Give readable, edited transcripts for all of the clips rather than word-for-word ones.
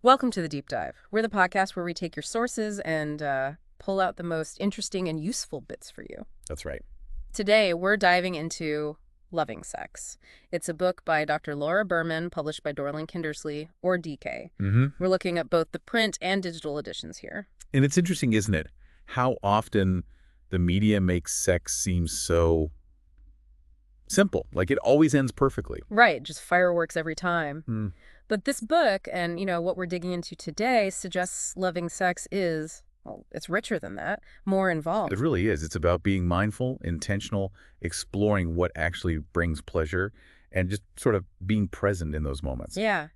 Welcome to the Deep Dive. We're the podcast where we take your sources and pull out the most interesting and useful bits for you. That's right. Today, we're diving into Loving Sex. It's a book by Dr. Laura Berman, published by Dorling Kindersley, or DK. We're looking at both the print and digital editions here. And it's interesting, isn't it, how often the media makes sex seem so simple. Like it always ends perfectly. Right, just fireworks every time. Mm. But this book and, what we're digging into today suggests loving sex is, well, it's richer than that, more involved. It really is. It's about being mindful, intentional, exploring what actually brings pleasure, and just sort of being present in those moments. Yeah.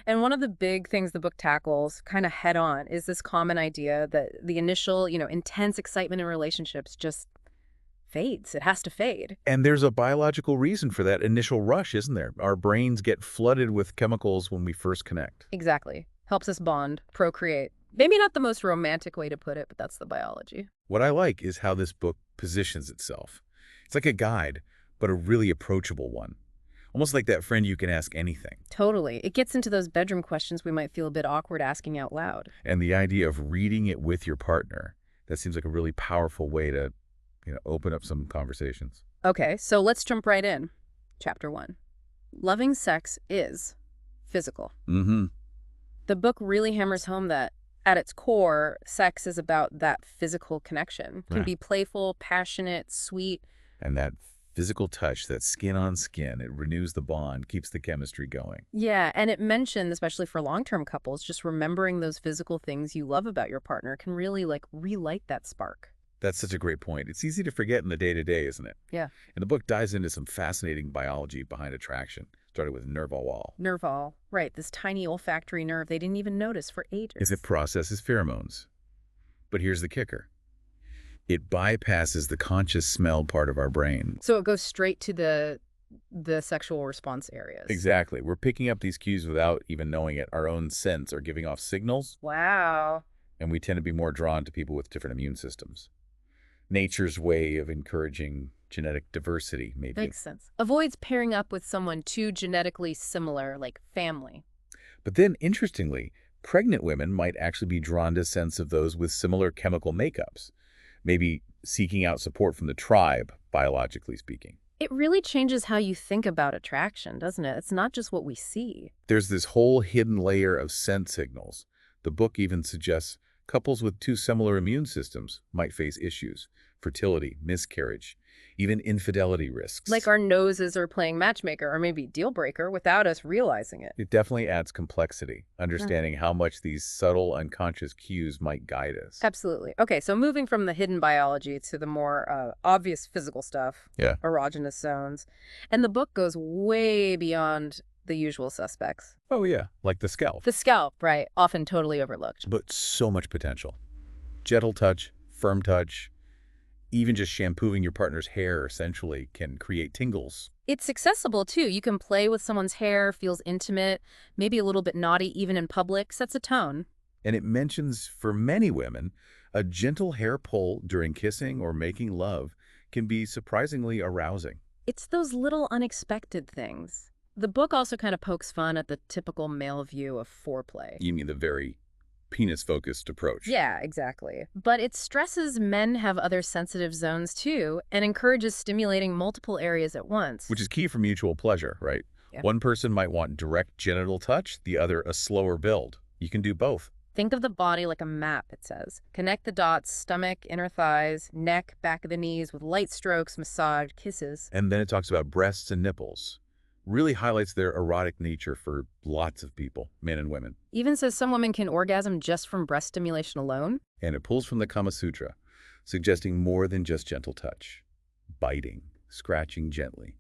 And one of the big things the book tackles kind of head on is this common idea that the initial, intense excitement in relationships just fades. It has to fade. And there's a biological reason for that initial rush, isn't there? Our brains get flooded with chemicals when we first connect. Exactly. Helps us bond, procreate. Maybe not the most romantic way to put it, but that's the biology. What I like is how this book positions itself. It's like a guide, but a really approachable one. Almost like that friend you can ask anything. Totally. It gets into those bedroom questions we might feel a bit awkward asking out loud. And the idea of reading it with your partner, that seems like a really powerful way to, open up some conversations. Okay, so let's jump right in. Chapter 1. Loving sex is physical. The book really hammers home that, at its core, sex is about that physical connection. It can be playful, passionate, sweet. And that physical touch, that skin on skin, it renews the bond, keeps the chemistry going. Yeah, and it mentioned, especially for long-term couples, just remembering those physical things you love about your partner can really, relight that spark. That's such a great point. It's easy to forget in the day-to-day, isn't it? Yeah. And the book dives into some fascinating biology behind attraction, starting with nerval. Nerval, right, this tiny olfactory nerve they didn't even notice for ages. It processes pheromones. But here's the kicker. It bypasses the conscious smell part of our brain. So it goes straight to the sexual response areas. Exactly. We're picking up these cues without even knowing it. Our own sense are giving off signals. Wow. And we tend to be more drawn to people with different immune systems. Nature's way of encouraging genetic diversity, maybe. Makes sense. Avoids pairing up with someone too genetically similar, like family. But then, interestingly, pregnant women might actually be drawn to a sense of those with similar chemical makeups, maybe seeking out support from the tribe, biologically speaking. It really changes how you think about attraction, doesn't it? It's not just what we see. There's this whole hidden layer of scent signals. The book even suggests couples with two similar immune systems might face issues: fertility, miscarriage, even infidelity risks. Like our noses are playing matchmaker or maybe deal breaker without us realizing it. It definitely adds complexity, understanding how much these subtle unconscious cues might guide us. Absolutely. Okay, so moving from the hidden biology to the more obvious physical stuff, Yeah. erogenous zones. And the book goes way beyond the usual suspects. Oh, yeah, like the scalp. The scalp, right, often totally overlooked. But so much potential. Gentle touch, firm touch, even just shampooing your partner's hair essentially can create tingles. It's accessible, too. You can play with someone's hair, feels intimate, maybe a little bit naughty even in public, sets a tone. And it mentions, for many women, a gentle hair pull during kissing or making love can be surprisingly arousing. It's those little unexpected things. The book also kind of pokes fun at the typical male view of foreplay. You mean the very penis-focused approach? Yeah, exactly. But it stresses men have other sensitive zones too and encourages stimulating multiple areas at once. Which is key for mutual pleasure, right? Yeah. One person might want direct genital touch, the other a slower build. You can do both. Think of the body like a map, it says. Connect the dots: stomach, inner thighs, neck, back of the knees with light strokes, massage, kisses. And then it talks about breasts and nipples. Really highlights their erotic nature for lots of people, men and women. Even says some women can orgasm just from breast stimulation alone. And it pulls from the Kama Sutra, suggesting more than just gentle touch. Biting, scratching gently,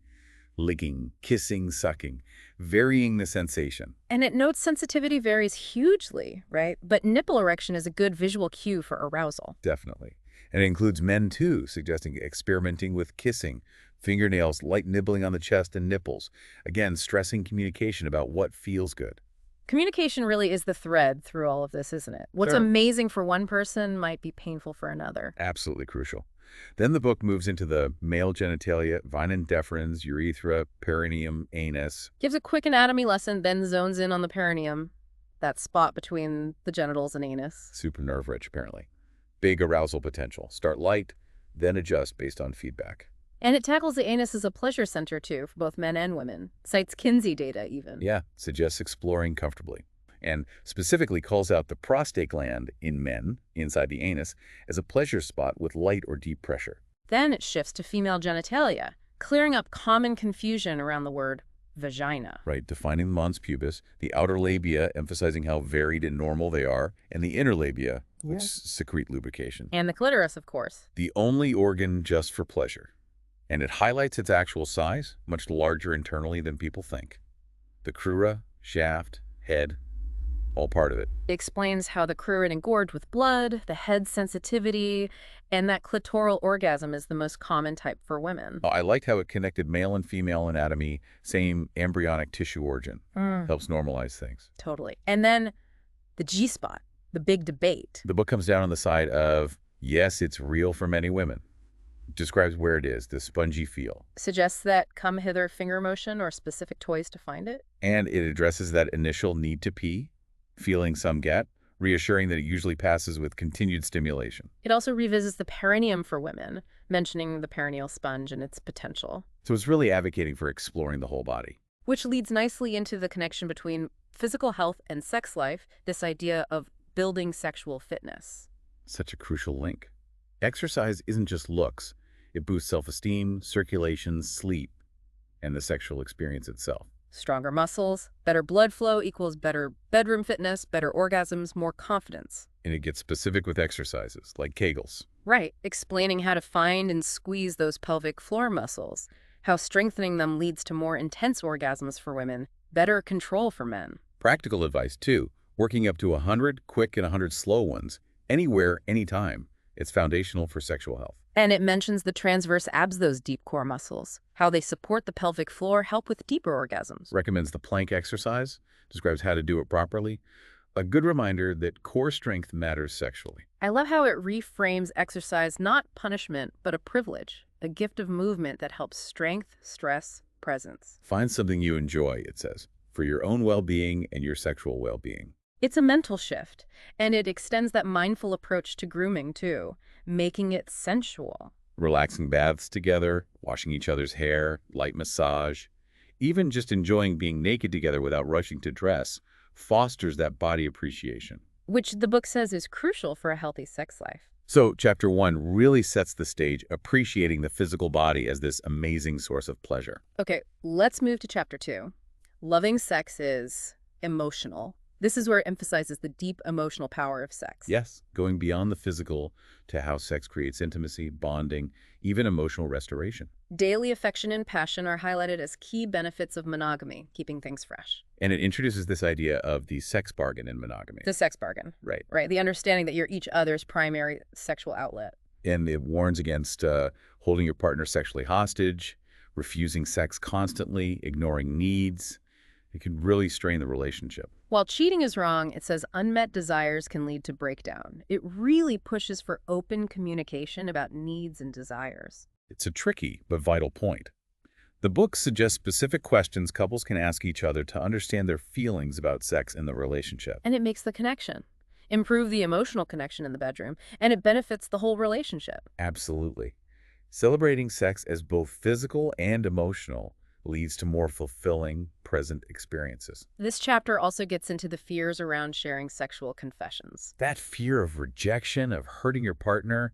licking, kissing, sucking, varying the sensation. And it notes sensitivity varies hugely, right? But nipple erection is a good visual cue for arousal. Definitely. And it includes men too, suggesting experimenting with kissing, fingernails, light nibbling on the chest and nipples. Again, stressing communication about what feels good. Communication really is the thread through all of this, isn't it? What's Sure. amazing for one person might be painful for another. Absolutely crucial. Then the book moves into the male genitalia, vena deferens, urethra, perineum, anus. Gives a quick anatomy lesson, then zones in on the perineum. that spot between the genitals and anus. Super nerve-rich, apparently. Big arousal potential. Start light, then adjust based on feedback. And it tackles the anus as a pleasure center, too, for both men and women. Cites Kinsey data, even. Yeah, suggests exploring comfortably. And specifically calls out the prostate gland in men, inside the anus, as a pleasure spot with light or deep pressure. Then it shifts to female genitalia, clearing up common confusion around the word vagina. Right, defining the mons pubis, the outer labia emphasizing how varied and normal they are, and the inner labia, which secrete lubrication. And the clitoris, of course. The only organ just for pleasure. And it highlights its actual size, much larger internally than people think. The crura, shaft, head, all part of it. It explains how the crura engorged with blood, the head sensitivity, and that clitoral orgasm is the most common type for women. I liked how it connected male and female anatomy, same embryonic tissue origin. Helps normalize things. Totally. And then the G-spot, the big debate. The book comes down on the side of, yes, it's real for many women. Describes where it is, the spongy feel. Suggests that come hither finger motion or specific toys to find it. And it addresses that initial need to pee, feeling some get, reassuring that it usually passes with continued stimulation. It also revisits the perineum for women, mentioning the perineal sponge and its potential. So it's really advocating for exploring the whole body. Which leads nicely into the connection between physical health and sex life, this idea of building sexual fitness. Such a crucial link. Exercise isn't just looks. It boosts self-esteem, circulation, sleep, and the sexual experience itself. Stronger muscles, better blood flow equals better bedroom fitness, better orgasms, more confidence. And it gets specific with exercises, like Kegels. Right, explaining how to find and squeeze those pelvic floor muscles, how strengthening them leads to more intense orgasms for women, better control for men. Practical advice, too. Working up to 100 quick and 100 slow ones, anywhere, anytime. It's foundational for sexual health. And it mentions the transverse abs, those deep core muscles, how they support the pelvic floor, help with deeper orgasms. Recommends the plank exercise, describes how to do it properly. A good reminder that core strength matters sexually. I love how it reframes exercise not punishment, but a privilege, a gift of movement that helps strength, stress, presence. Find something you enjoy, it says, for your own well-being and your sexual well-being. It's a mental shift, and it extends that mindful approach to grooming, too, making it sensual. Relaxing baths together, washing each other's hair, light massage, even just enjoying being naked together without rushing to dress fosters that body appreciation. Which the book says is crucial for a healthy sex life. So, Chapter 1 really sets the stage, appreciating the physical body as this amazing source of pleasure. Okay, let's move to Chapter 2. Loving sex is emotional. This is where it emphasizes the deep emotional power of sex. Yes, going beyond the physical to how sex creates intimacy, bonding, even emotional restoration. Daily affection and passion are highlighted as key benefits of monogamy, keeping things fresh. And it introduces this idea of the sex bargain in monogamy. The sex bargain. Right. Right, the understanding that you're each other's primary sexual outlet. And it warns against holding your partner sexually hostage, refusing sex constantly, ignoring needs. It can really strain the relationship. While cheating is wrong, it says unmet desires can lead to breakdown. It really pushes for open communication about needs and desires. It's a tricky but vital point. The book suggests specific questions couples can ask each other to understand their feelings about sex in the relationship. And it makes the connection. Improve the emotional connection in the bedroom, and it benefits the whole relationship. Absolutely. Celebrating sex as both physical and emotional leads to more fulfilling, present experiences. This chapter also gets into the fears around sharing sexual confessions. That fear of rejection, of hurting your partner,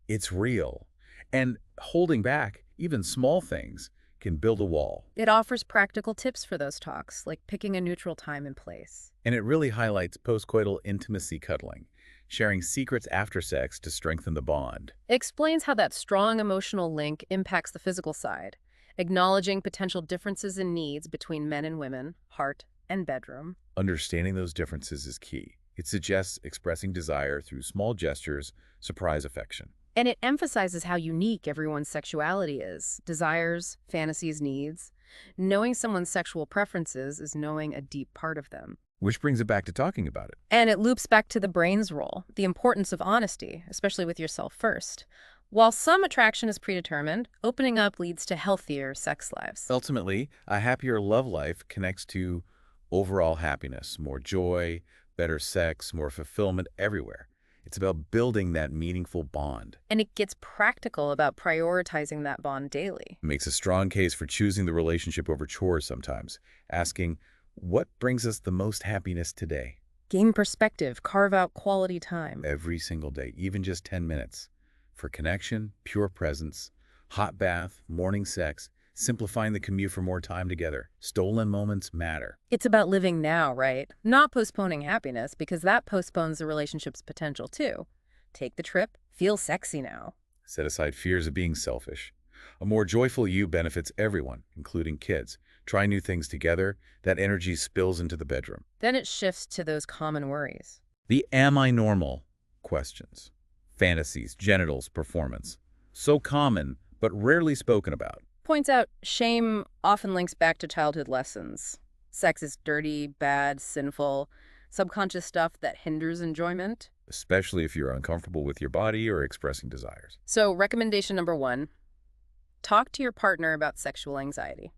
it's real. And holding back, even small things, can build a wall. It offers practical tips for those talks, like picking a neutral time and place. And it really highlights postcoital intimacy cuddling, sharing secrets after sex to strengthen the bond. It explains how that strong emotional link impacts the physical side, acknowledging potential differences in needs between men and women, heart and bedroom. Understanding those differences is key. It suggests expressing desire through small gestures, surprise affection. And it emphasizes how unique everyone's sexuality is, desires, fantasies, needs. Knowing someone's sexual preferences is knowing a deep part of them. Which brings it back to talking about it. And it loops back to the brain's role, the importance of honesty, especially with yourself first. While some attraction is predetermined, opening up leads to healthier sex lives. Ultimately, a happier love life connects to overall happiness, more joy, better sex, more fulfillment everywhere. It's about building that meaningful bond. And it gets practical about prioritizing that bond daily. It makes a strong case for choosing the relationship over chores sometimes, asking, what brings us the most happiness today? Gain perspective, carve out quality time. Every single day, even just 10 minutes. For connection, pure presence, hot bath, morning sex, simplifying the commute for more time together. Stolen moments matter. It's about living now, right? Not postponing happiness, because that postpones the relationship's potential too. Take the trip, feel sexy now. Set aside fears of being selfish. A more joyful you benefits everyone, including kids. Try new things together. That energy spills into the bedroom. Then it shifts to those common worries. The am I normal questions. Fantasies, genitals, performance. So common, but rarely spoken about. Points out shame often links back to childhood lessons. Sex is dirty, bad, sinful, subconscious stuff that hinders enjoyment. Especially if you're uncomfortable with your body or expressing desires. So recommendation number 1, talk to your partner about sexual anxiety.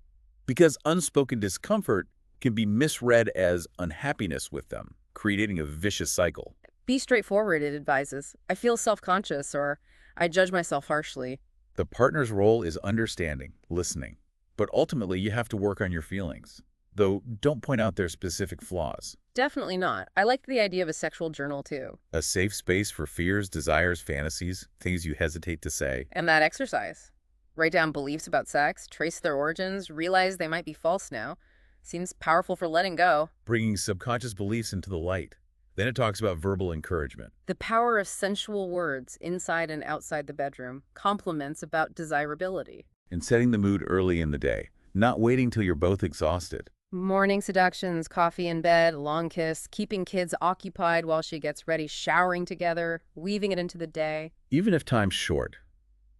Because unspoken discomfort can be misread as unhappiness with them, creating a vicious cycle. Be straightforward, it advises. I feel self-conscious, or I judge myself harshly. The partner's role is understanding, listening. But ultimately, you have to work on your feelings. Though, don't point out their specific flaws. Definitely not. I like the idea of a sexual journal, too. A safe space for fears, desires, fantasies, things you hesitate to say. And that exercise. Write down beliefs about sex, trace their origins, realize they might be false now. Seems powerful for letting go. Bringing subconscious beliefs into the light. Then it talks about verbal encouragement. The power of sensual words inside and outside the bedroom. Compliments about desirability. And setting the mood early in the day, not waiting till you're both exhausted. Morning seductions, coffee in bed, long kiss, keeping kids occupied while she gets ready, showering together, weaving it into the day. Even if time's short,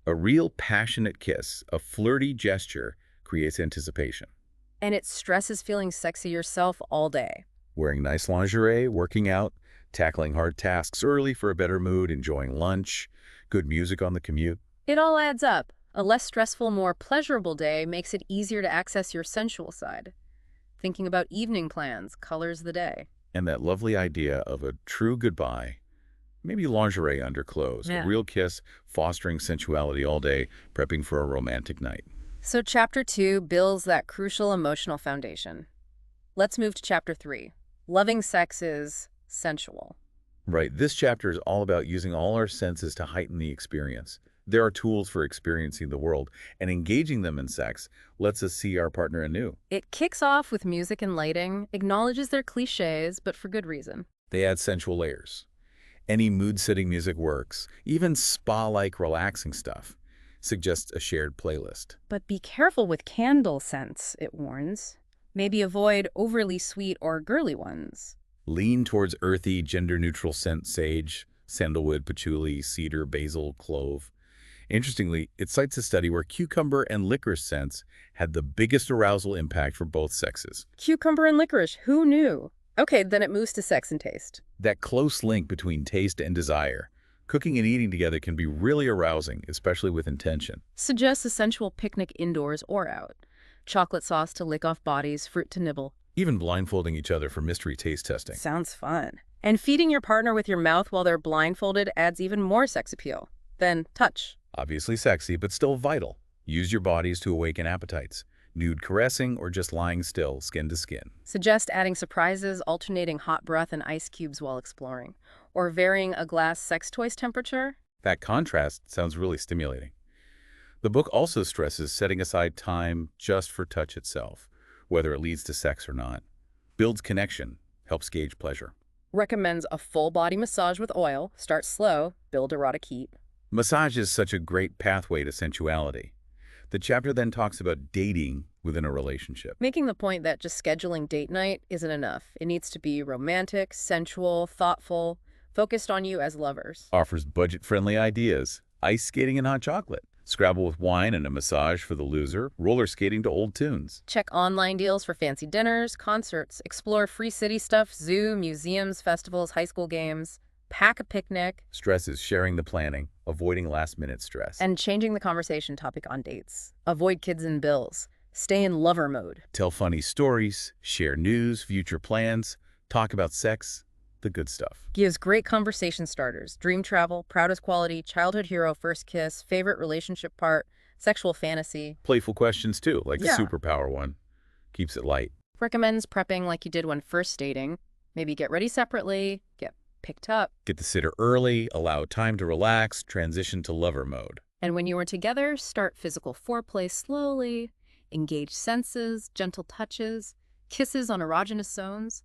a real passionate kiss, a flirty gesture, creates anticipation. And it stresses feeling sexy yourself all day. Wearing nice lingerie, working out, tackling hard tasks early for a better mood, enjoying lunch, good music on the commute. It all adds up. A less stressful, more pleasurable day makes it easier to access your sensual side. Thinking about evening plans colors the day. And that lovely idea of a true goodbye, maybe lingerie under clothes, a real kiss, fostering sensuality all day, prepping for a romantic night. So Chapter 2 builds that crucial emotional foundation. Let's move to Chapter 3. Loving sex is sensual. Right. This chapter is all about using all our senses to heighten the experience. There are tools for experiencing the world, and engaging them in sex lets us see our partner anew. It kicks off with music and lighting, acknowledges their cliches, but for good reason. They add sensual layers. Any mood-setting music works. Even spa-like relaxing stuff suggests a shared playlist. But be careful with candle scents, it warns. Maybe avoid overly sweet or girly ones. Lean towards earthy, gender-neutral scent: sage, sandalwood, patchouli, cedar, basil, clove. Interestingly, it cites a study where cucumber and licorice scents had the biggest arousal impact for both sexes. Cucumber and licorice, who knew? Okay, then it moves to sex and taste. That close link between taste and desire. Cooking and eating together can be really arousing, especially with intention. Suggests a sensual picnic indoors or out. Chocolate sauce to lick off bodies, fruit to nibble. Even blindfolding each other for mystery taste testing. Sounds fun. And feeding your partner with your mouth while they're blindfolded adds even more sex appeal. Then touch. Obviously sexy, but still vital. Use your bodies to awaken appetites. Nude caressing or just lying still, skin to skin. Suggest adding surprises, alternating hot breath and ice cubes while exploring. Or varying a glass sex toy's temperature. That contrast sounds really stimulating. The book also stresses setting aside time just for touch itself, whether it leads to sex or not. Builds connection, helps gauge pleasure. Recommends a full body massage with oil. Start slow, build erotic heat. Massage is such a great pathway to sensuality. The chapter then talks about dating within a relationship. Making the point that just scheduling date night isn't enough. It needs to be romantic, sensual, thoughtful, focused on you as lovers. Offers budget-friendly ideas. Ice skating and hot chocolate. Scrabble with wine and a massage for the loser. Roller skating to old tunes. Check online deals for fancy dinners, concerts. Explore free city stuff, zoo, museums, festivals, high school games. Pack a picnic. Stress is sharing the planning, avoiding last-minute stress. And changing the conversation topic on dates. Avoid kids and bills. Stay in lover mode. Tell funny stories, share news, future plans, talk about sex, the good stuff. Gives great conversation starters. Dream travel, proudest quality, childhood hero, first kiss, favorite relationship part, sexual fantasy. Playful questions too, like the Yeah. superpower one. Keeps it light. Recommends prepping like you did when first dating. Maybe get ready separately, get picked up. Get the sitter early, allow time to relax, transition to lover mode. And when you are together, start physical foreplay slowly. Engage senses, gentle touches, kisses on erogenous zones.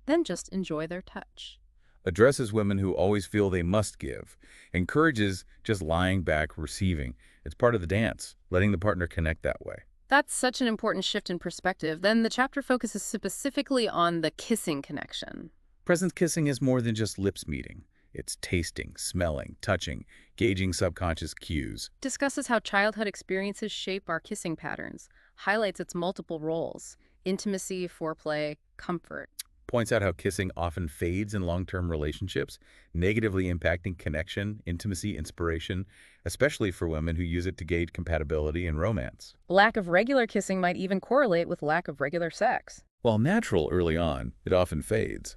Then just enjoy their touch. Addresses women who always feel they must give. Encourages just lying back, receiving. It's part of the dance, letting the partner connect that way. That's such an important shift in perspective. Then the chapter focuses specifically on the kissing connection. Presence kissing is more than just lips meeting. It's tasting, smelling, touching, gauging subconscious cues. Discusses how childhood experiences shape our kissing patterns. Highlights its multiple roles: intimacy, foreplay, comfort. Points out how kissing often fades in long-term relationships, negatively impacting connection, intimacy, inspiration, especially for women who use it to gauge compatibility and romance. Lack of regular kissing might even correlate with lack of regular sex. While natural early on, it often fades.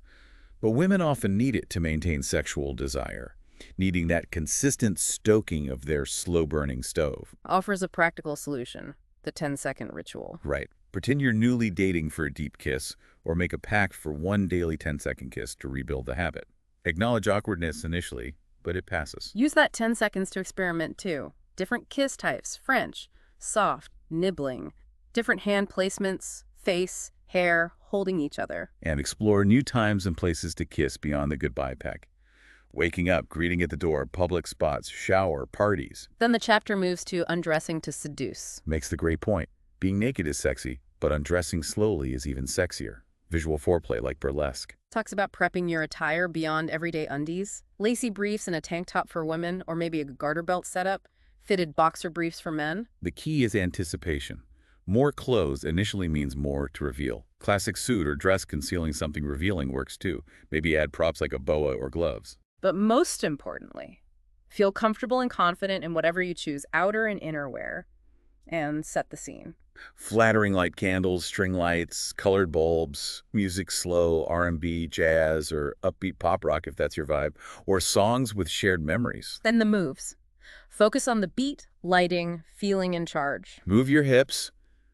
But women often need it to maintain sexual desire, needing that consistent stoking of their slow-burning stove. Offers a practical solution: the 10-second ritual. Right. Pretend you're newly dating for a deep kiss, or make a pact for one daily 10-second kiss to rebuild the habit. Acknowledge awkwardness initially, but it passes. Use that 10 seconds to experiment too. Different kiss types: French, soft, nibbling, different hand placements, face, hair, holding each other. And explore new times and places to kiss beyond the goodbye peck. Waking up, greeting at the door, public spots, shower, parties. Then the chapter moves to undressing to seduce. Makes the great point. Being naked is sexy, but undressing slowly is even sexier. Visual foreplay like burlesque. Talks about prepping your attire beyond everyday undies. Lacy briefs and a tank top for women, or maybe a garter belt setup. Fitted boxer briefs for men. The key is anticipation. More clothes initially means more to reveal. Classic suit or dress concealing something revealing works too. Maybe add props like a boa or gloves. But most importantly, feel comfortable and confident in whatever you choose, outer and inner wear, and set the scene. Flattering light candles, string lights, colored bulbs, music slow, R&B, jazz, or upbeat pop rock if that's your vibe, or songs with shared memories. Then the moves. Focus on the beat, lighting, feeling in charge. Move your hips,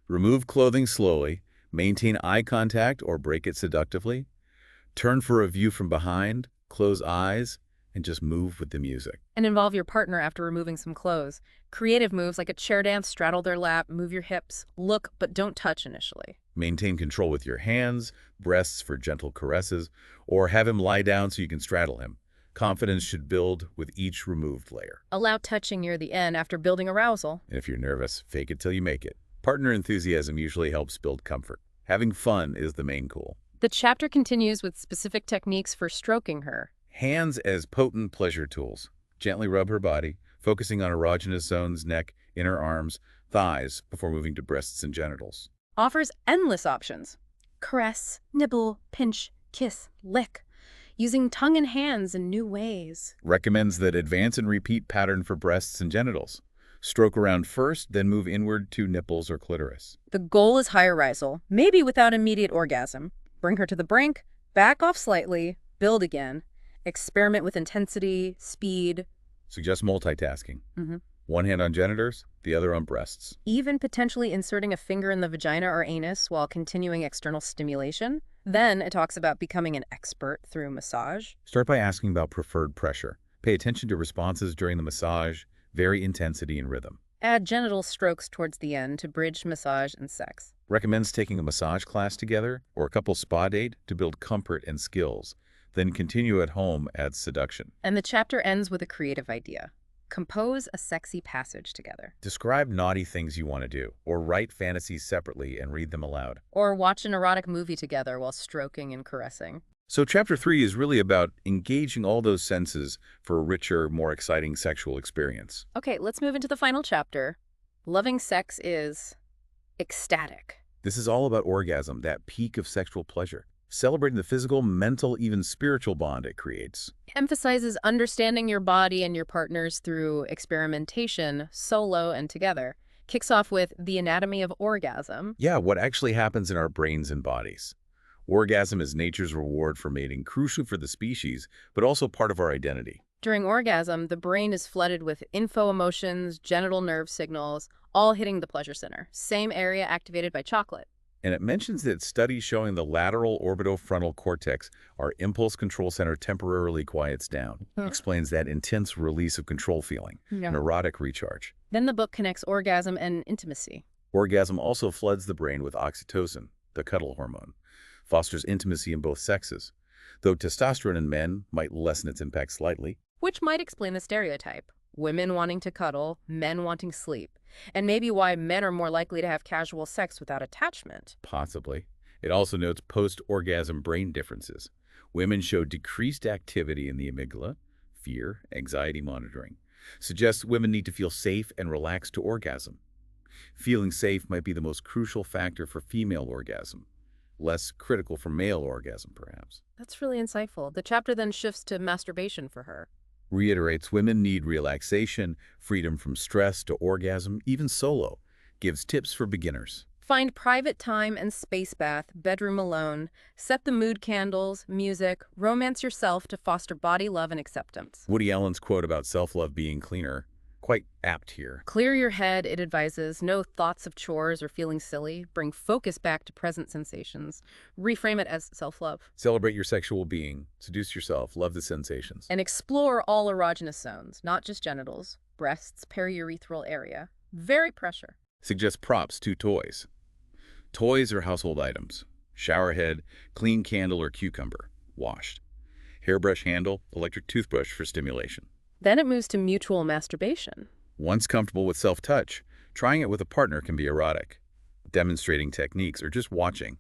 remove clothing slowly, maintain eye contact or break it seductively, turn for a view from behind, close eyes, and just move with the music. And involve your partner after removing some clothes. Creative moves like a chair dance, straddle their lap, move your hips, look but don't touch initially. Maintain control with your hands, breasts for gentle caresses, or have him lie down so you can straddle him. Confidence should build with each removed layer. Allow touching near the end after building arousal. And if you're nervous, fake it till you make it. Partner enthusiasm usually helps build comfort. Having fun is the main goal. The chapter continues with specific techniques for stroking her. Hands as potent pleasure tools. Gently rub her body, focusing on erogenous zones, neck, inner arms, thighs, before moving to breasts and genitals. Offers endless options. Caress, nibble, pinch, kiss, lick. Using tongue and hands in new ways. Recommends that advance and repeat pattern for breasts and genitals. Stroke around first, then move inward to nipples or clitoris. The goal is high arousal, maybe without immediate orgasm. Bring her to the brink, back off slightly, build again. Experiment with intensity, speed. Suggest multitasking. Mm-hmm. One hand on genitors, the other on breasts. Even potentially inserting a finger in the vagina or anus while continuing external stimulation. Then it talks about becoming an expert through massage. Start by asking about preferred pressure. Pay attention to responses during the massage, vary intensity and rhythm. Add genital strokes towards the end to bridge massage and sex. Recommends taking a massage class together or a couple spa date to build comfort and skills. Then continue at home adds seduction. And the chapter ends with a creative idea. Compose a sexy passage together. Describe naughty things you want to do, or write fantasies separately and read them aloud. Or watch an erotic movie together while stroking and caressing. So Chapter 3 is really about engaging all those senses for a richer, more exciting sexual experience. Okay, let's move into the final chapter. Loving sex is ecstatic. This is all about orgasm, that peak of sexual pleasure. Celebrating the physical, mental, even spiritual bond it creates. Emphasizes understanding your body and your partners through experimentation, solo and together. Kicks off with the anatomy of orgasm. Yeah, what actually happens in our brains and bodies. Orgasm is nature's reward for mating, crucial for the species, but also part of our identity. During orgasm, the brain is flooded with info emotions, genital nerve signals, all hitting the pleasure center. Same area activated by chocolate. And it mentions that studies showing the lateral orbitofrontal cortex, our impulse control center, temporarily quiets down. Explains that intense release of control feeling, an erotic recharge. Then the book connects orgasm and intimacy. Orgasm also floods the brain with oxytocin, the cuddle hormone, fosters intimacy in both sexes, though testosterone in men might lessen its impact slightly. Which might explain the stereotype. Women wanting to cuddle, men wanting sleep. And maybe why men are more likely to have casual sex without attachment. Possibly. It also notes post-orgasm brain differences. Women show decreased activity in the amygdala, fear, anxiety monitoring. Suggests women need to feel safe and relaxed to orgasm. Feeling safe might be the most crucial factor for female orgasm. Less critical for male orgasm, perhaps. That's really insightful. The chapter then shifts to masturbation for her. Reiterates women need relaxation, freedom from stress to orgasm, even solo. Gives tips for beginners. Find private time and space bath, bedroom alone. Set the mood candles, music. Romance yourself to foster body love and acceptance. Woody Allen's quote about self-love being cleaner, quite apt here. Clear your head, it advises. No thoughts of chores or feeling silly. Bring focus back to present sensations. Reframe it as self-love. Celebrate your sexual being. Seduce yourself. Love the sensations. And explore all erogenous zones, not just genitals, breasts, periurethral area. Very pressure. Suggest props to toys. Toys are household items. Shower head, clean candle or cucumber, washed. Hairbrush handle, electric toothbrush for stimulation. Then it moves to mutual masturbation. Once comfortable with self-touch, trying it with a partner can be erotic. Demonstrating techniques or just watching.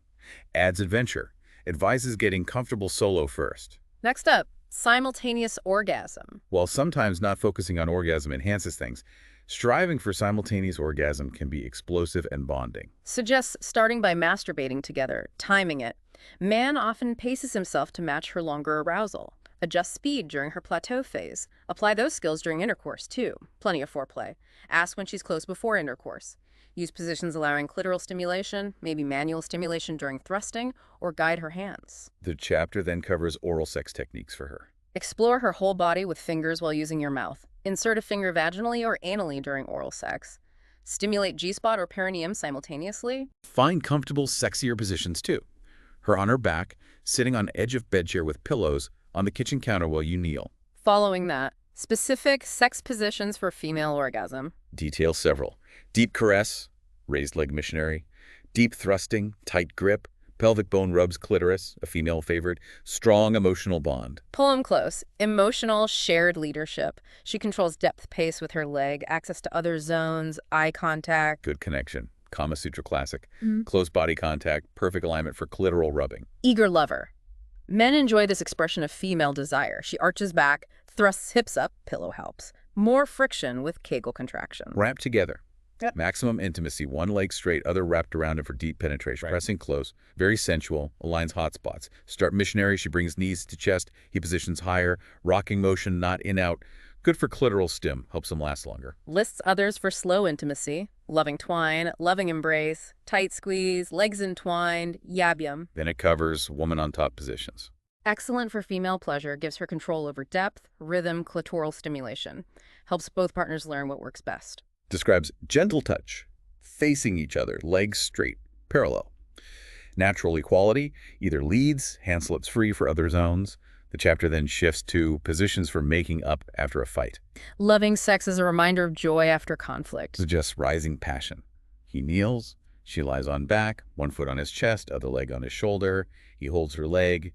Adds adventure. Advises getting comfortable solo first. Next up, simultaneous orgasm. While sometimes not focusing on orgasm enhances things, striving for simultaneous orgasm can be explosive and bonding. Suggests starting by masturbating together, timing it. Man often paces himself to match her longer arousal. Adjust speed during her plateau phase. Apply those skills during intercourse, too. Plenty of foreplay. Ask when she's close before intercourse. Use positions allowing clitoral stimulation, maybe manual stimulation during thrusting, or guide her hands. The chapter then covers oral sex techniques for her. Explore her whole body with fingers while using your mouth. Insert a finger vaginally or anally during oral sex. Stimulate G-spot or perineum simultaneously. Find comfortable, sexier positions, too. Her on her back, sitting on edge of bed chair with pillows, on the kitchen counter while you kneel. Following that, specific sex positions for female orgasm. Detail several. Deep caress, raised leg missionary, deep thrusting, tight grip, pelvic bone rubs clitoris, a female favorite, strong emotional bond. Pull 'em close. Emotional, shared leadership. She controls depth pace with her leg, access to other zones, eye contact. Good connection. Kama Sutra classic. Close body contact, perfect alignment for clitoral rubbing. Eager lover. Men enjoy this expression of female desire. She arches back, thrusts hips up, pillow helps. More friction with Kegel contraction. Wrap together. Yep. Maximum intimacy, one leg straight, other wrapped around him for deep penetration. Right. Pressing close, very sensual, aligns hot spots. Start missionary, she brings knees to chest, he positions higher, rocking motion, not in out. Good for clitoral stim, helps them last longer. Lists others for slow intimacy. Loving twine, loving embrace, tight squeeze, legs entwined, yab-yum. Then it covers woman on top positions. Excellent for female pleasure, gives her control over depth, rhythm, clitoral stimulation. Helps both partners learn what works best. Describes gentle touch, facing each other, legs straight, parallel. Natural equality, either leads, hand slips free for other zones. The chapter then shifts to positions for making up after a fight. Loving sex is a reminder of joy after conflict. Suggests rising passion. He kneels, she lies on back, one foot on his chest, other leg on his shoulder. He holds her leg,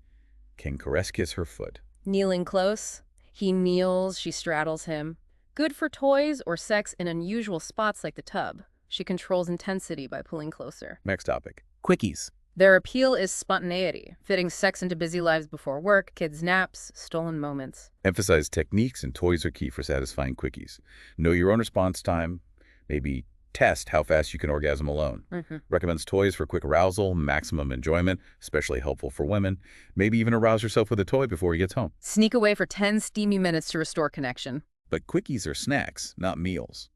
can caress kiss her foot. Kneeling close. He kneels, she straddles him. Good for toys or sex in unusual spots like the tub. She controls intensity by pulling closer. Next topic, quickies. Their appeal is spontaneity, fitting sex into busy lives before work, kids' naps, stolen moments. Emphasize techniques and toys are key for satisfying quickies. Know your own response time. Maybe test how fast you can orgasm alone. Recommends toys for quick arousal, maximum enjoyment, especially helpful for women. Maybe even arouse yourself with a toy before he gets home. Sneak away for 10 steamy minutes to restore connection. But quickies are snacks, not meals.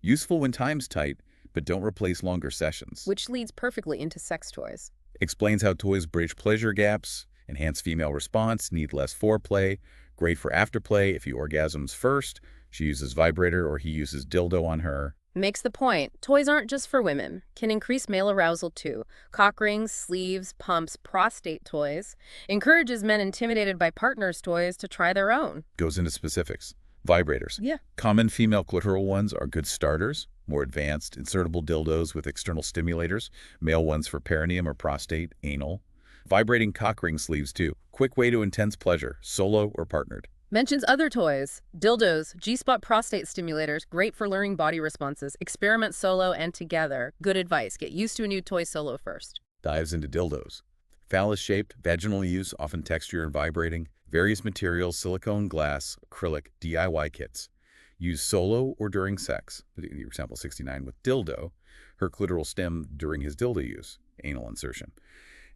Useful when time's tight, but don't replace longer sessions. Which leads perfectly into sex toys. Explains how toys bridge pleasure gaps, enhance female response, need less foreplay, great for afterplay if he orgasms first, she uses vibrator or he uses dildo on her. Makes the point, toys aren't just for women, can increase male arousal too. Cock rings, sleeves, pumps, prostate toys. Encourages men intimidated by partners' toys to try their own. Goes into specifics. Vibrators. Yeah. Common female clitoral ones are good starters. More advanced, insertable dildos with external stimulators. Male ones for perineum or prostate, anal. Vibrating cock ring sleeves too. Quick way to intense pleasure, solo or partnered. Mentions other toys. Dildos, G-spot prostate stimulators, great for learning body responses. Experiment solo and together. Good advice. Get used to a new toy solo first. Dives into dildos. Phallus-shaped, vaginal use, often texture and vibrating. Various materials, silicone, glass, acrylic, DIY kits. Use solo or during sex. Example 69 with dildo. Her clitoral stem during his dildo use. Anal insertion.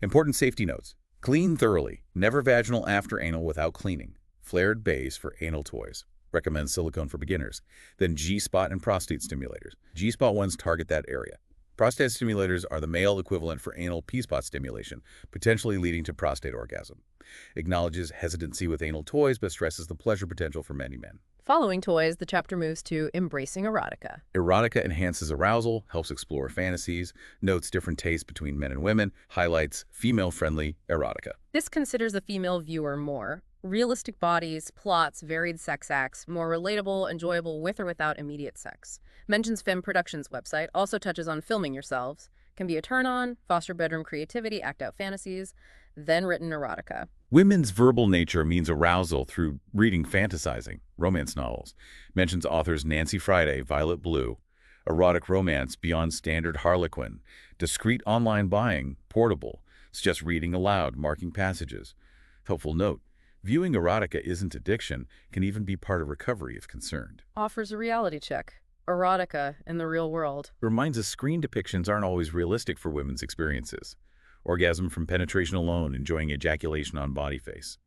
Important safety notes. Clean thoroughly. Never vaginal after anal without cleaning. Flared base for anal toys. Recommend silicone for beginners. Then G-spot and prostate stimulators. G-spot ones target that area. Prostate stimulators are the male equivalent for anal P-spot stimulation, potentially leading to prostate orgasm. Acknowledges hesitancy with anal toys, but stresses the pleasure potential for many men. Following toys, the chapter moves to embracing erotica. Erotica enhances arousal, helps explore fantasies, notes different tastes between men and women, highlights female-friendly erotica. This considers the female viewer more. Realistic bodies, plots, varied sex acts, more relatable, enjoyable with or without immediate sex. Mentions Femme Productions website, also touches on filming yourselves. Can be a turn-on, foster bedroom creativity, act out fantasies, then written erotica. Women's verbal nature means arousal through reading fantasizing, romance novels. Mentions authors Nancy Friday, Violet Blue, erotic romance beyond standard harlequin, discreet online buying, portable, suggests reading aloud, marking passages. Helpful note. Viewing erotica isn't addiction, can even be part of recovery if concerned. Offers a reality check. Erotica in the real world. Reminds us screen depictions aren't always realistic for women's experiences. Orgasm from penetration alone, enjoying ejaculation on body face.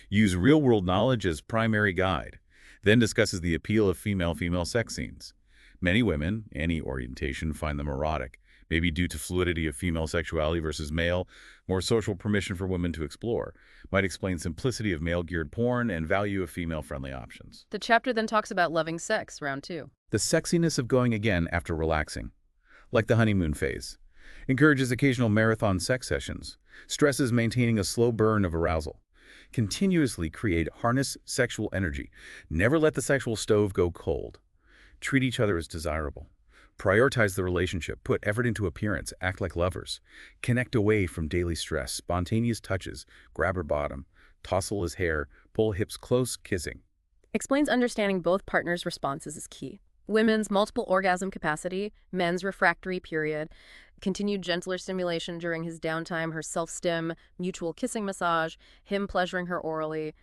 Use real-world knowledge as primary guide. Then discusses the appeal of female-female sex scenes. Many women, any orientation, find them erotic, maybe due to fluidity of female sexuality versus male, more social permission for women to explore. Might explain simplicity of male-geared porn and value of female-friendly options. The chapter then talks about loving sex, round 2. The sexiness of going again after relaxing. Like the honeymoon phase. Encourages occasional marathon sex sessions. Stresses maintaining a slow burn of arousal. Continuously harness sexual energy. Never let the sexual stove go cold. Treat each other as desirable. Prioritize the relationship, put effort into appearance, act like lovers. Connect away from daily stress, spontaneous touches, grab her bottom, tousle his hair, pull hips close, kissing. Explains understanding both partners' responses is key. Women's multiple orgasm capacity, men's refractory period, continued gentler stimulation during his downtime, her self-stim, mutual kissing massage, him pleasuring her orally.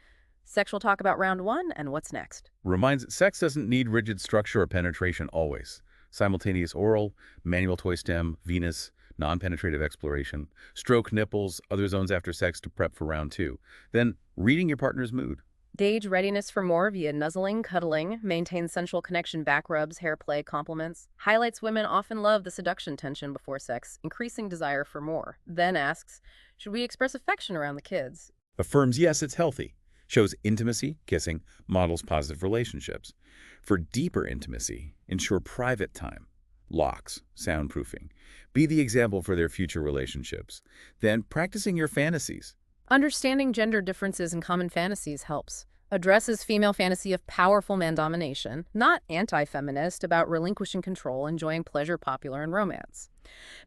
Sexual talk about round 1 and what's next. Reminds sex doesn't need rigid structure or penetration always. Simultaneous oral, manual toy stem, Venus, non-penetrative exploration, stroke nipples, other zones after sex to prep for round 2. Then, reading your partner's mood. Gauge readiness for more via nuzzling, cuddling, maintain sensual connection, back rubs, hair play, compliments. Highlights women often love the seduction tension before sex, increasing desire for more. Then asks, should we express affection around the kids? Affirms yes, it's healthy. Shows intimacy, kissing, models positive relationships. For deeper intimacy, ensure private time. Locks, soundproofing. Be the example for their future relationships. Then practicing your fantasies. Understanding gender differences and common fantasies helps. Addresses female fantasy of powerful man domination, not anti-feminist, about relinquishing control, enjoying pleasure popular in romance.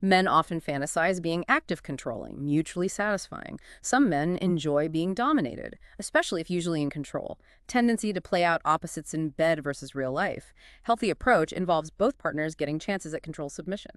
Men often fantasize being active controlling, mutually satisfying. Some men enjoy being dominated, especially if usually in control. Tendency to play out opposites in bed versus real life. Healthy approach involves both partners getting chances at control submission.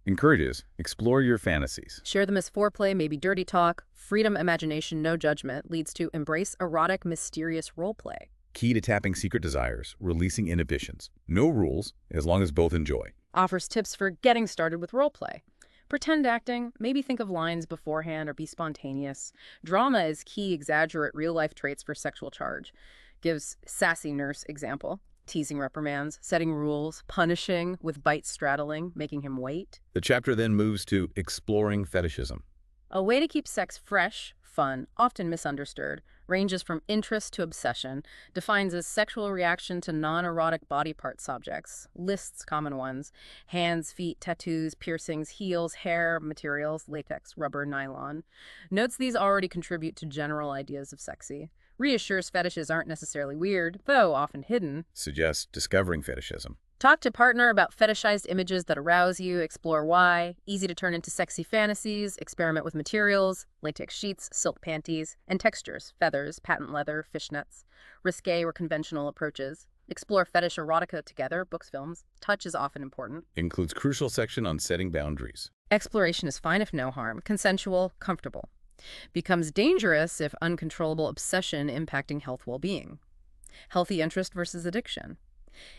Encourages, explore your fantasies. Share them as foreplay, maybe dirty talk. Freedom, imagination, no judgment leads to embrace erotic, mysterious role play. Key to tapping secret desires, releasing inhibitions. No rules, as long as both enjoy. Offers tips for getting started with role play. Pretend acting, maybe think of lines beforehand or be spontaneous. Drama is key, exaggerate real-life traits for sexual charge. Gives sassy nurse example. teasing reprimands, setting rules, punishing with bite straddling, making him wait. The chapter then moves to exploring fetishism. A way to keep sex fresh, fun, often misunderstood, ranges from interest to obsession, defines as sexual reaction to non-erotic body part subjects, lists common ones: hands, feet, tattoos, piercings, heels, hair, materials, latex, rubber, nylon. Notes these already contribute to general ideas of sexy. Reassures fetishes aren't necessarily weird, though often hidden. Suggests discovering fetishism. Talk to partner about fetishized images that arouse you, explore why, easy to turn into sexy fantasies, experiment with materials, latex sheets, silk panties, and textures, feathers, patent leather, fishnets, risque or conventional approaches. Explore fetish erotica together, books, films. Touch is often important. Includes crucial section on setting boundaries. Exploration is fine if no harm, consensual, comfortable. Becomes dangerous if uncontrollable obsession impacting health well-being. Healthy interest versus addiction.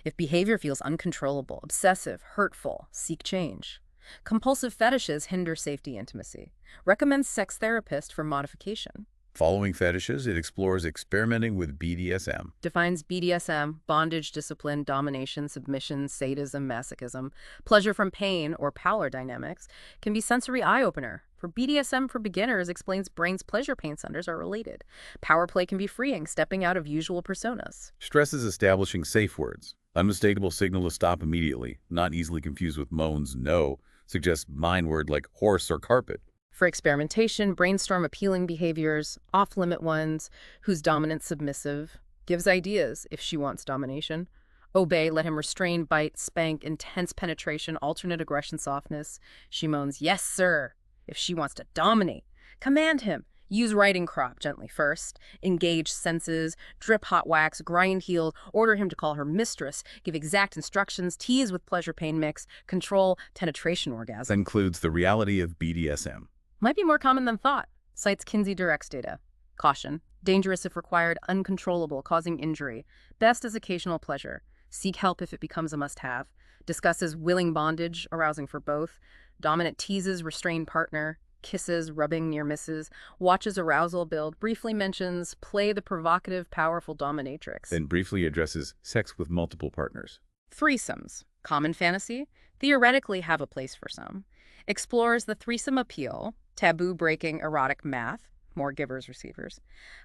If behavior feels uncontrollable, obsessive, hurtful, seek change. Compulsive fetishes hinder safety intimacy. Recommends sex therapist for modification. Following fetishes, it explores experimenting with BDSM. Defines BDSM, bondage, discipline, domination, submission, sadism, masochism. Pleasure from pain or power dynamics can be sensory eye-opener. For BDSM for beginners, explains brain's pleasure pain centers are related. Power play can be freeing, stepping out of usual personas. Stresses establishing safe words. Unmistakable signal to stop immediately, not easily confused with moans, no. Suggests mind word like horse or carpet. For experimentation, brainstorm appealing behaviors, off-limit ones, who's dominant submissive. Gives ideas if she wants domination. Obey, let him restrain, bite, spank, intense penetration, alternate aggression, softness. She moans, yes, sir, if she wants to dominate. Command him. Use riding crop gently first. Engage senses. Drip hot wax. Grind heels. Order him to call her mistress. Give exact instructions. Tease with pleasure-pain mix. Control penetration orgasm. That includes the reality of BDSM. Might be more common than thought. Cites Kinsey Directs data. Caution. Dangerous if required. Uncontrollable, causing injury. Best as occasional pleasure. Seek help if it becomes a must-have. Discusses willing bondage, arousing for both. Dominant teases restrained partner. Kisses, rubbing near misses. Watches arousal build. Briefly mentions play the provocative, powerful dominatrix. Then briefly addresses sex with multiple partners. Threesomes. Common fantasy. Theoretically have a place for some. Explores the threesome appeal. Taboo-breaking erotic math. More givers, receivers.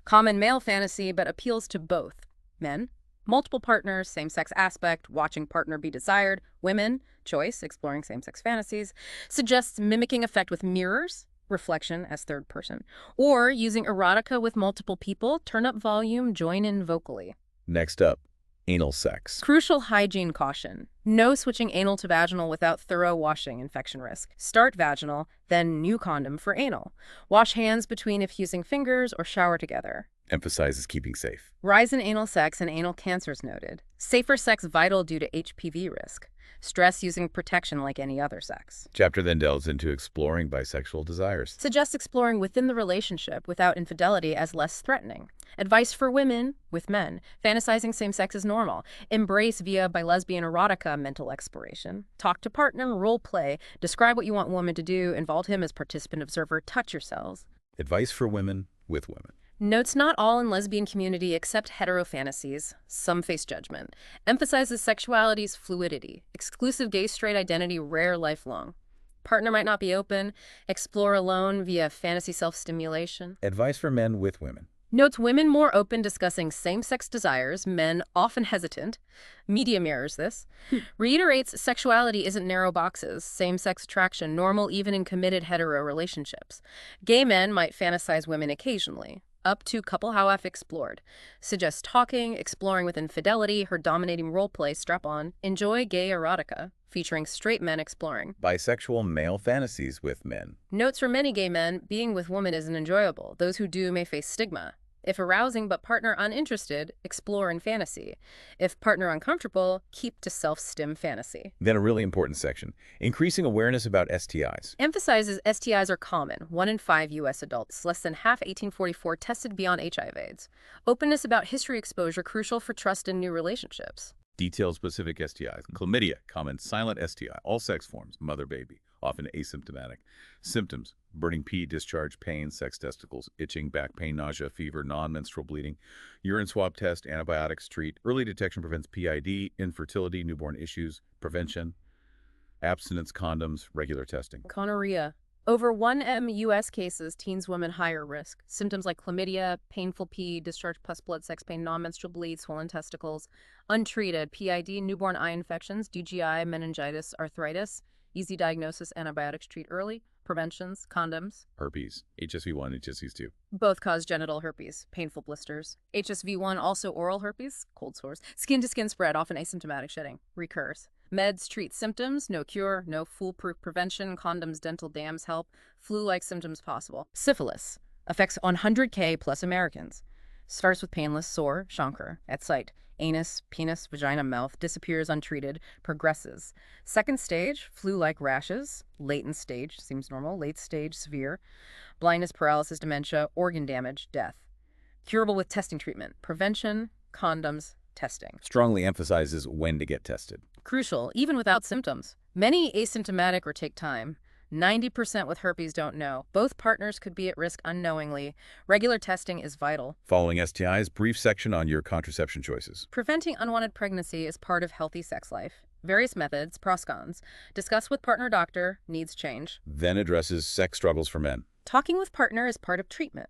Common male fantasy, but appeals to both. Men. Multiple partners, same-sex aspect, watching partner be desired. Women, choice, exploring same-sex fantasies. Suggests mimicking effect with mirrors, reflection as third person. Or using erotica with multiple people, turn up volume, join in vocally. Next up, anal sex. Crucial hygiene caution. No switching anal to vaginal without thorough washing, infection risk. Start vaginal, then new condom for anal. Wash hands between if using fingers or shower together. Emphasizes keeping safe. Rise in anal sex and anal cancers noted. Safer sex vital due to HPV risk. Stress using protection like any other sex. Chapter then delves into exploring bisexual desires. Suggests exploring within the relationship without infidelity as less threatening. Advice for women with men. Fantasizing same sex is normal. Embrace via bilesbian erotica mental exploration. Talk to partner, role play. Describe what you want woman to do. Involve him as participant observer. Touch yourselves. Advice for women with women. Notes not all in lesbian community accept hetero fantasies. Some face judgment. Emphasizes sexuality's fluidity. Exclusive gay-straight identity rare lifelong. Partner might not be open. Explore alone via fantasy self-stimulation. Advice for men with women. Notes women more open discussing same-sex desires, men often hesitant. Media mirrors this. Reiterates sexuality isn't narrow boxes, same-sex attraction, normal even in committed hetero relationships. Gay men might fantasize women occasionally. Up to couple how I've explored. Suggests talking, exploring with infidelity, her dominating role play, strap on. Enjoy gay erotica, featuring straight men exploring. Bisexual male fantasies with men. Notes for many gay men, being with women isn't enjoyable. Those who do may face stigma. If arousing but partner uninterested, explore in fantasy. If partner uncomfortable, keep to self-stim fantasy. Then a really important section, increasing awareness about STIs. Emphasizes STIs are common. 1 in 5 U.S. adults, less than half 1844 tested beyond HIV/AIDS. Openness about history exposure crucial for trust in new relationships. Details specific STIs. Chlamydia, common silent STI, all sex forms, mother-baby. often asymptomatic. Symptoms: burning pee, discharge, pain, sex testicles, itching, back pain, nausea, fever, non-menstrual bleeding. Urine swab test, antibiotics treat. Early detection prevents PID, infertility, newborn issues. Prevention: abstinence, condoms, regular testing. Gonorrhea. Over 1 U.S. cases, teens, women higher risk. Symptoms like chlamydia, painful pee, discharge, pus, blood, sex pain, non-menstrual bleed, swollen testicles. Untreated: PID, newborn eye infections, DGI, meningitis, arthritis. Easy diagnosis, antibiotics treat early. Preventions: condoms. Herpes, HSV1, HSV2. Both cause genital herpes, painful blisters. HSV1, also oral herpes, cold sores. Skin-to-skin spread, often asymptomatic shedding, recurs. Meds treat symptoms, no cure, no foolproof prevention. Condoms, dental dams help. Flu-like symptoms possible. Syphilis affects 100K plus Americans. Starts with painless, sore, chancre, at site. Anus, penis, vagina, mouth, disappears untreated, progresses. Second stage, flu-like rashes. Latent stage, seems normal. Late stage, severe. Blindness, paralysis, dementia, organ damage, death. Curable with testing treatment. Prevention, condoms, testing. Strongly emphasizes when to get tested. Crucial, even without symptoms. Many asymptomatic or take time. 90% with herpes don't know. Both partners could be at risk unknowingly. Regular testing is vital. Following STIs, brief section on your contraception choices. Preventing unwanted pregnancy is part of healthy sex life. Various methods, pros, cons. Discuss with partner doctor, needs change. Then addresses sex struggles for men. Talking with partner is part of treatment.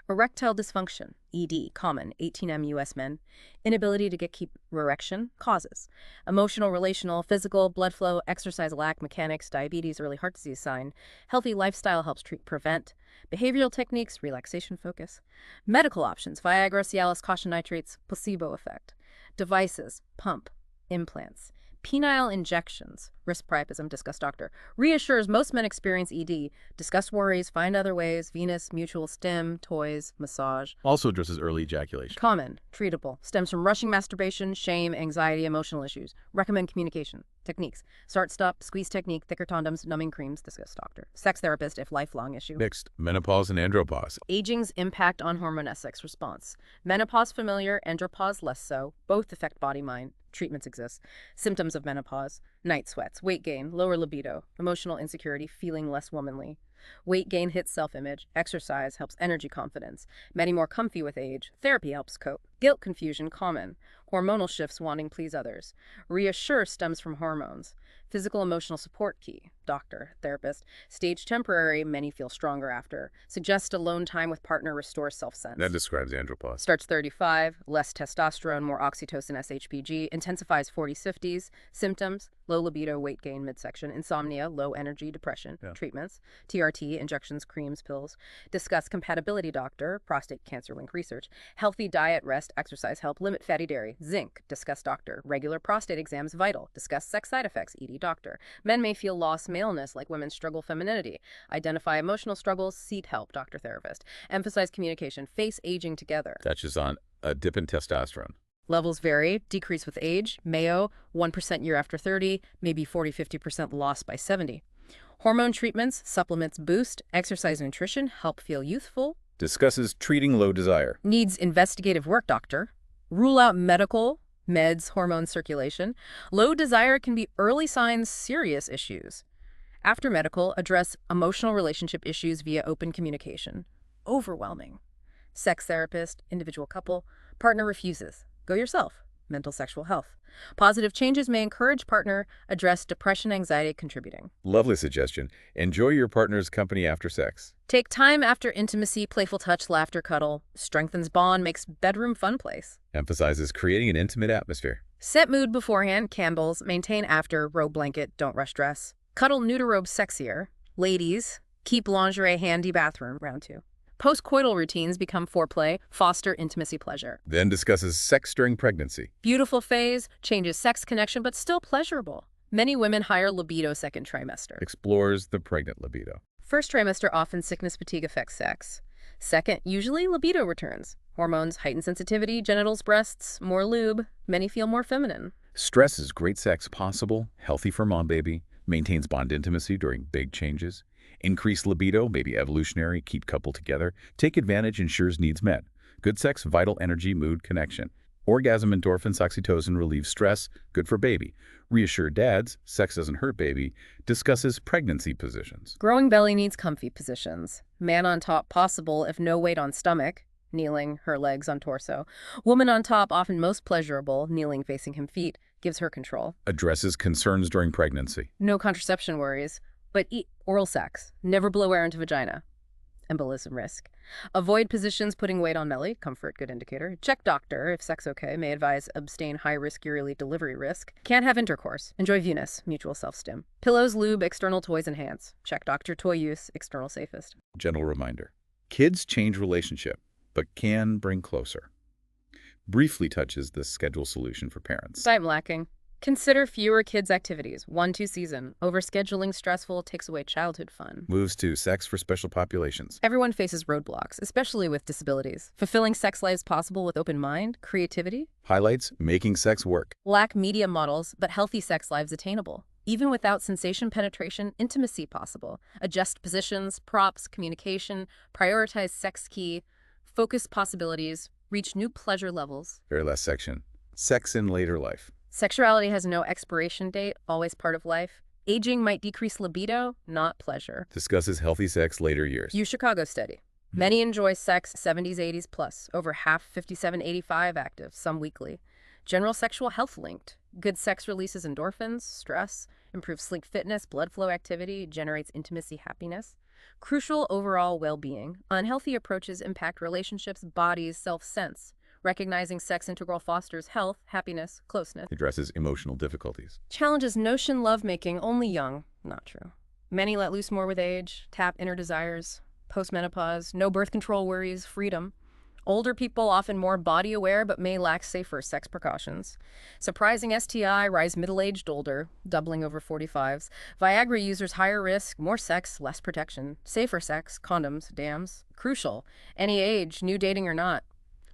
Erectile dysfunction, ED, common, 18M U.S. men. Inability to keep erection, causes. Emotional, relational, physical, blood flow, exercise lack, mechanics, diabetes, early heart disease sign. Healthy lifestyle helps treat, prevent. Behavioral techniques, relaxation, focus. Medical options, Viagra, Cialis, caution nitrates, placebo effect. Devices, pump, implants. Penile injections, risk priapism, discuss doctor. Reassures most men experience ED. Discuss worries, find other ways, venous, mutual, stim, toys, massage. Also addresses early ejaculation. Common, treatable, stems from rushing masturbation, shame, anxiety, emotional issues. Recommend communication. Techniques: start, stop, squeeze technique, thicker condoms, numbing creams, discuss doctor. Sex therapist if lifelong issue. Mixed, menopause and andropause. Aging's impact on hormone sex response. Menopause familiar, andropause less so. Both affect body-mind. Treatments exist. Symptoms of menopause: night sweats, weight gain, lower libido, emotional insecurity, feeling less womanly. Weight gain hits self-image. Exercise helps energy, confidence. Many more comfy with age. Therapy helps cope. Guilt, confusion, common. Hormonal shifts, wanting please others. Reassure stems from hormones. Physical, emotional support key. Doctor, therapist. Stage temporary, many feel stronger after. Suggest alone time with partner restores self-sense. That describes andropause. Starts 35, less testosterone, more oxytocin, SHBG, intensifies 40s, 50s. Symptoms: low libido, weight gain, midsection, insomnia, low energy, depression. Treatments: TRT, injections, creams, pills. Discuss compatibility doctor, prostate cancer link research. Healthy diet, rest, exercise help, limit fatty dairy. Zinc, discuss doctor. Regular prostate exams vital. Discuss sex side effects, ED doctor. Men may feel lost maleness like women struggle femininity. Identify emotional struggles, seek help, doctor, therapist. Emphasize communication, face aging together. Touches on Deepen testosterone. Levels vary, decrease with age. Mayo, 1% year after 30, maybe 40-50% lost by 70. Hormone treatments, supplements boost. Exercise and nutrition help feel youthful. Discusses treating low desire. Needs investigative work, doctor. Rule out medical, meds, hormone circulation. Low desire can be early signs, serious issues. After medical, address emotional relationship issues via open communication. Overwhelming. Sex therapist, individual couple, partner refuses. Go yourself. Mental sexual health. Positive changes may encourage partner, address depression, anxiety, contributing. Lovely suggestion. Enjoy your partner's company after sex. Take time after intimacy, playful touch, laughter, cuddle. Strengthens bond, makes bedroom fun place. Emphasizes creating an intimate atmosphere. Set mood beforehand, candles, maintain after, robe blanket, don't rush dress. Cuddle neuter robe sexier. Ladies, keep lingerie handy, bathroom, round 2. Post-coital routines become foreplay, foster intimacy pleasure. Then discusses sex during pregnancy. Beautiful phase, changes sex connection, but still pleasurable. Many women higher libido second trimester. Explores the pregnant libido. First trimester, often sickness, fatigue affects sex. Second, usually libido returns. Hormones, heightened sensitivity, genitals, breasts, more lube. Many feel more feminine. Stresses great sex possible, healthy for mom baby, maintains bond intimacy during big changes. Increased libido, maybe evolutionary, keep couple together. Take advantage, ensures needs met. Good sex, vital energy, mood, connection. Orgasm endorphins, oxytocin relieves stress, good for baby. Reassure dads, sex doesn't hurt baby. Discusses pregnancy positions. Growing belly needs comfy positions. Man on top possible if no weight on stomach, kneeling, her legs on torso. Woman on top often most pleasurable, kneeling facing him feet, gives her control. Addresses concerns during pregnancy. No contraception worries, but eat oral sex. Never blow air into vagina. Embolism risk. Avoid positions putting weight on belly. Comfort, good indicator. Check doctor if sex okay. May advise abstain high-risk yearly delivery risk. Can't have intercourse. Enjoy Venus. Mutual self-stim. Pillows, lube, external toys, and hands. Check doctor toy use. External safest. Gentle reminder. Kids change relationship, but can bring closer. Briefly touches the schedule solution for parents. Time lacking. Consider fewer kids' activities. 1-2 season. Overscheduling stressful takes away childhood fun. Moves to sex for special populations. Everyone faces roadblocks, especially with disabilities. Fulfilling sex lives possible with open mind, creativity. Highlights making sex work. Lack media models, but healthy sex lives attainable. Even without sensation penetration, intimacy possible. Adjust positions, props, communication, prioritize sex key, focus possibilities, reach new pleasure levels. Very last section. Sex in later life. Sexuality has no expiration date, always part of life. Aging might decrease libido, not pleasure. Discusses healthy sex later years. Chicago study. Many enjoy sex 70s, 80s plus. Over half 57, 85 active, some weekly. General sexual health linked. Good sex releases endorphins, stress, improves sleep fitness, blood flow activity, generates intimacy happiness. Crucial overall well-being. Unhealthy approaches impact relationships, bodies, self-sense. Recognizing sex integral fosters health, happiness, closeness. Addresses emotional difficulties. Challenges notion lovemaking only young. Not true. Many let loose more with age, tap inner desires, postmenopause, no birth control worries, freedom. Older people often more body aware but may lack safer sex precautions. Surprising STI, rise middle-aged older, doubling over 45s. Viagra users higher risk, more sex, less protection. Safer sex, condoms, dams. Crucial. Any age, new dating or not.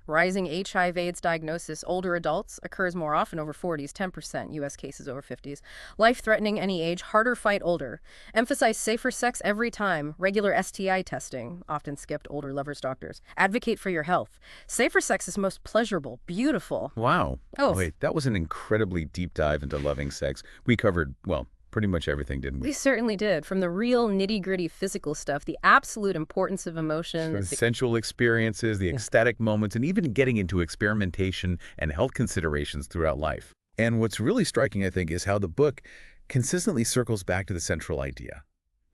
Rising HIV/AIDS diagnosis, older adults, occurs more often over 40s, 10%, U.S. cases over 50s. Life-threatening any age, harder fight older. Emphasize safer sex every time. Regular STI testing, often skipped older lovers' doctors. Advocate for your health. Safer sex is most pleasurable, beautiful. Wow. Oh. Wait, that was an incredibly deep dive into loving sex. We covered, well, pretty much everything, didn't we? We certainly did. From the real nitty-gritty physical stuff, the absolute importance of emotion. The sensual experiences, the ecstatic moments, and even getting into experimentation and health considerations throughout life. And what's really striking, I think, is how the book consistently circles back to the central idea,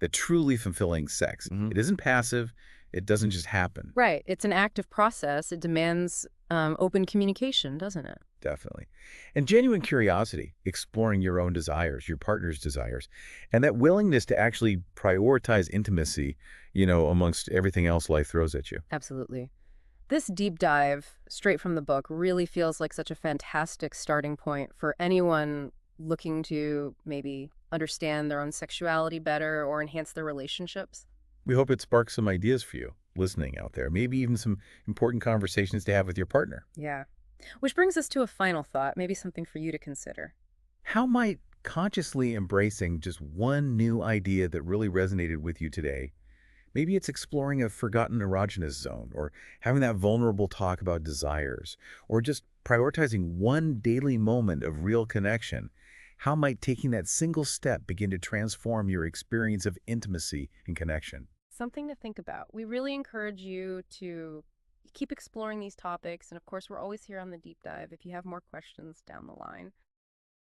that truly fulfilling sex. It isn't passive. It doesn't just happen. Right. It's an active process. It demands open communication, doesn't it? Definitely. And genuine curiosity, exploring your own desires, your partner's desires, and that willingness to actually prioritize intimacy, amongst everything else life throws at you. Absolutely. This deep dive, straight from the book, really feels like such a fantastic starting point for anyone looking to maybe understand their own sexuality better or enhance their relationships. We hope it sparks some ideas for you listening out there, maybe even some important conversations to have with your partner. Yeah. Which brings us to a final thought, maybe something for you to consider. How might consciously embracing just one new idea that really resonated with you today, maybe it's exploring a forgotten erogenous zone, or having that vulnerable talk about desires, or just prioritizing one daily moment of real connection, how might taking that single step begin to transform your experience of intimacy and connection? Something to think about. We really encourage you to keep exploring these topics. And of course, we're always here on the deep dive if you have more questions down the line.